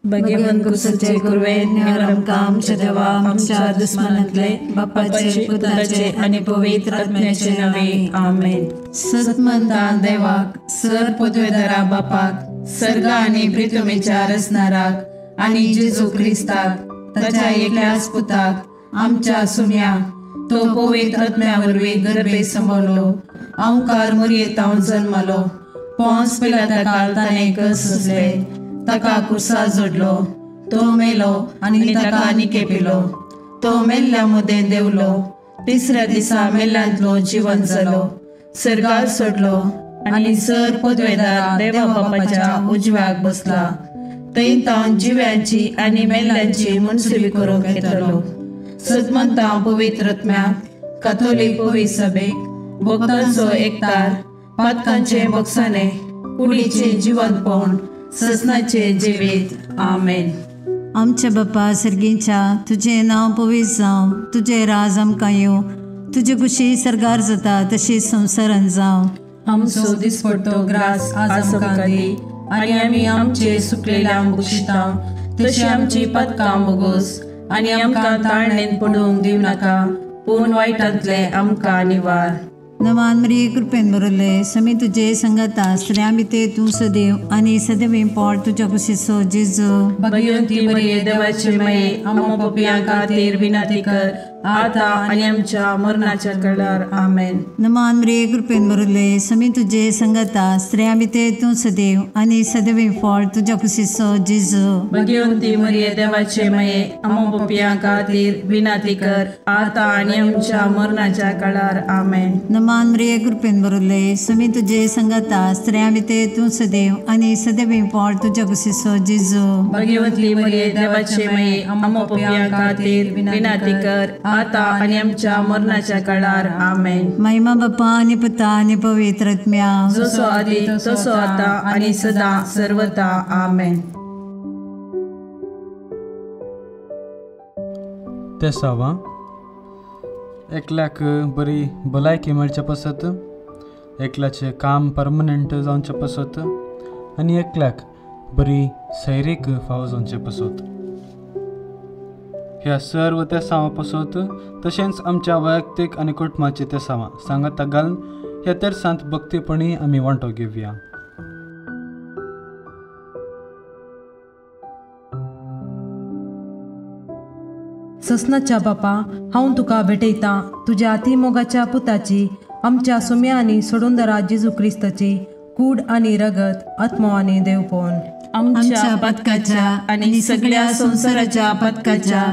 भगवंत कुसचे कुर्वे निगरम काम देवा आमच्या दुश्मनातले बापाचे पुत्राचे आणि पवित्र आत्म्याचे नावे आमेन। सतमंता देवाक सर पदवेदारा बापाक सर्ग आणि पृथ्वीच्या रचणाराक आणि जेजू ख्रिस्ताक ताच्या एकल्याच पुताक आमच्या सुम्याक तो पवित्र आत्म्यावरवी गर्भे संभवलो ओंकार मोरयेतां जन्मलो पोंस पिलाताकाल ताणे कसले ताका कुर्सा जोडलो तो मेलो आणि ताका निकेपिलो तो मेल्ल्या मुदें देवलो तिसऱ्या दिसा मेल्ल्यांतलो जीवन जालो सर्गार सोडलो आणि सर पदवेदार देवा बापाच्या उजव्याक बसला थंय तां जिव्यांची आणि मेल्ल्यांची मनसुबी करूंक येतलो। सतमंता पवित्र आत्म्याक कॅथोलिक पवित्र सभेक भक्तांचो एकतार पातकांचे बक्षाने कुडीचे जिवंतपण ससनाचे जिवीत आमेन। आमच्या बापा सर्गीच्या तुझे नाव पवित्र जावं तुझे राज आमकां येवं तुझी कुशी सरगार जाता तशी संवसारांत जावं। आमचो दिसपट्टो ग्रास आज आमकां दी आनी आमी आमचे सुकलेल्यांक बक्षिता तशी आमची पदकां बोगोस आनी आमकां ताळणेन पडूंक दिव नाका पूण वायटांतले आमकां निवार। नवान मरिये कृपेन बरयले समी तुजे संगता स्त्रियां भितर तूं सदैव आनी सदैव पोट तुज्या कुशीचो जेजू। भगवंती मरिये देवाचे माये आमकां पापियां खातीर विनंती कर आता आनी आमच्या मरणाच्या काळार आमेन। नवान मरिये कृपेन बरयले समी तुजे संगता स्त्रियां भितर तूं सदैव आनी सदैव पोट तुज्या कुशीचो जेजू। भगवंती मरिये देवाचे माये आमकां पापियां खातीर विनंती कर आता आनी आमच्या मरणाच्या काळार आमेन। नवान मरिये कृपेन बरयले समी तुजे संगता स्त्रियां भितर तूं सदैव आनी सदैव पोट तुज्या कुशीचो जेजू। भगवंती मरिये देवाचे माये आमकां पापियां खातीर विनंती कर आता आनी आमच्या मरणाच्या काळार आमेन। महिमा बापा आनी पुता आनी पवित्र आत्म्या जसो आदी तसो आता आनी सदा सर्वदा आमेन। ते सावा एकल्याक बरी भलायकी मेळचे पसत एकल्याचें काम परमनंट जावचें पसत आनी एकल्याक बरी सैरीक फावो जावचें पसत ह्या सर्व ते सावां पसत तशेंच आमच्या वैयक्तीक आनी कुटुंबाची ते सावां सांगात घालून ह्या तेर्सांत भक्तीपणी आमी वांटो घेवया। ससनाच्या बापा हांव तुका भेटयता तुज्या अतिमोगाच्या पुताची आमच्या सुम्या आनी सोडूनदरा जेजू क्रिस्ताची कूड आनी रगत आत्मो आनी देवपण आमच्या पदकाच्या आनी सगळ्या संवसाराच्या पदकाच्या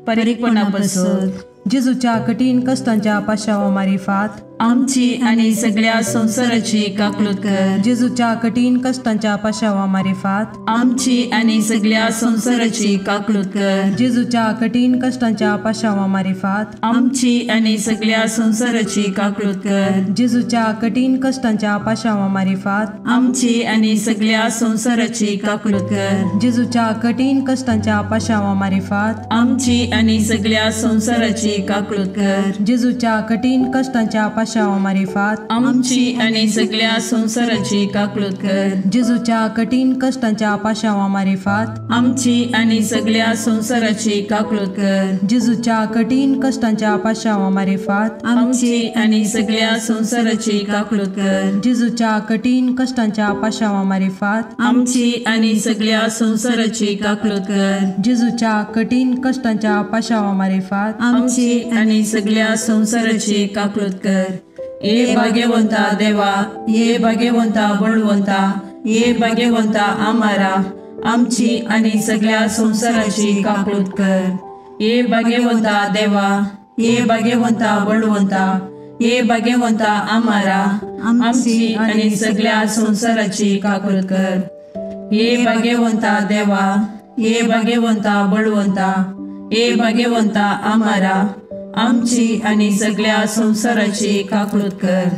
परीकपणा पसत जेजूच्या कठीण कश्टांच्या पाशावा मारिफात आमची आनी सगळ्या संवसाराची काकलूत कर। जेजूच्या कठीण कश्टांच्या पाशावा मारिफात आमची आनी सगळ्या संवसाराची काकलूत कर। जेजूच्या कठीण कश्टांच्या पाशावा मारिफात आमची आनी सगळ्या संवसाराची काकलूत कर। जेजूच्या कठीण कश्टांच्या पाशावा मारिफात आमची आनी सगळ्या संवसाराची काकलूत कर। जेजूच्या कठीण कश्टांच्या पाशावा मारिफात आमची आनी सगळ्या संवसाराची काकलूत कर। जेजूच्या कठीण कश्टांच्या पाशावा मारिफात आमची आनी सगळ्या संवसाराची काकलूत कर। जेजूच्या कठीण कश्टांच्या पाशावा मारिफात आमची आनी सगळ्या संवसाराची काकलूत कर। जेजूच्या कठीण कश्टांच्या पाशावा मारिफात आमची आनी सगळ्या संवसाराची काकलूत कर। जेजूच्या कठीण कश्टांच्या पाशावा मारिफात आमची आनी सगळ्या संवसाराची काकलूत कर। जेजूच्या कठीण कश्टांच्या पाशावा मारिफात आमची आनी सगळ्या संवसाराची काकलूत कर। ये भाग्यवंता देवा ये भाग्यवंता बळवंता ये भाग्यवंता आमारा आमची आनी सगळ्या संवसाराची काकलूत कर। ये भाग्यवंता देवा ये भाग्यवंता बळवंता ये भाग्यवंता आमारा आमची आनी सगळ्या संवसाराची काकलूत कर। ये भाग्यवंता देवा ये भाग्यवंता बळवंता हे भाग्यवंता आम्हारा आमची आणि सगळ्या संसाराची काकूळट कर.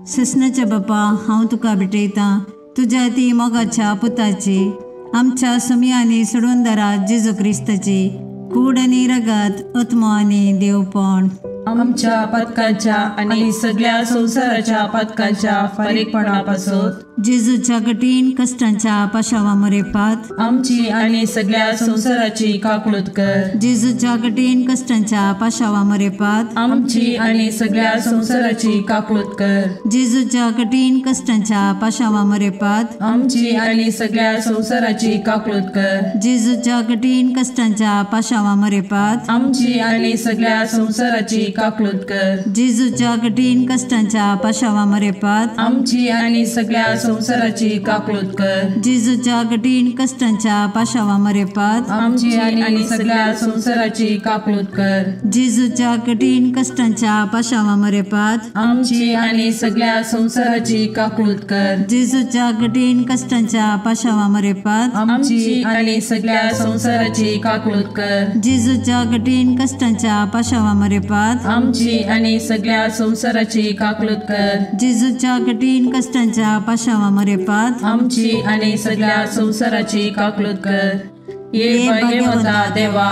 ससनाच्या बापा, हांव तुका भेटयतां तुज्या ती मोगाच्या पुताची, आमच्या समियांनी सोडून दरा जेजू क्रिस्ताची कूड आनी रगत, आत्मो आनी देवपण आमच्या पथकाच्या आणि सगळ्या संसाराच्या पथकाच्या फारीकपणापासून जेजूच्या कठीण कष्टांच्या पाशावा मरेपात आमची आणि सगळ्या संसाराची काकूळट कर. जेजूच्या कठीण कष्टांच्या पाशावा मरेपात आमची आणि सगळ्या संसाराची काकूळट कर. जेजूच्या कठीण कष्टांच्या पाशावा मरेपात आमची आणि सगळ्या संसाराची काकूळट कर. जेजूच्या कठीण कष्टांच्या पाशावा मरेपात आमची आणि सगळ्या संसाराची काकूळट कर. जेजूच्या कठीण कष्टांच्या पाशावा मरेपात आमची आणि सगळ्या संसाराची काकूळट कर. जेजूच्या कठीण कष्टांच्या पाशावा मरेपात आमची आणि सगळ्या संसाराची काकूळट कर. जेजूच्या कठीण कष्टांच्या पाशावा मरेपात आमची आणि सगळ्या संसाराची काकूळट कर. जेजूच्या कठीण कष्टांच्या पाशावा मरेपात आमची आणि सगळ्या संसाराची काकूळट कर. जेजूच्या कठीण कष्टांच्या पाशावा मरेपात आमची आणि सगळ्या संसाराची काकूळट कर. जेजूच्या कठीण कष्टांच्या पाशावा मरेपात आमची आणि सगळ्या संसाराची काकूळट कर. हे भाग्यवंता देवा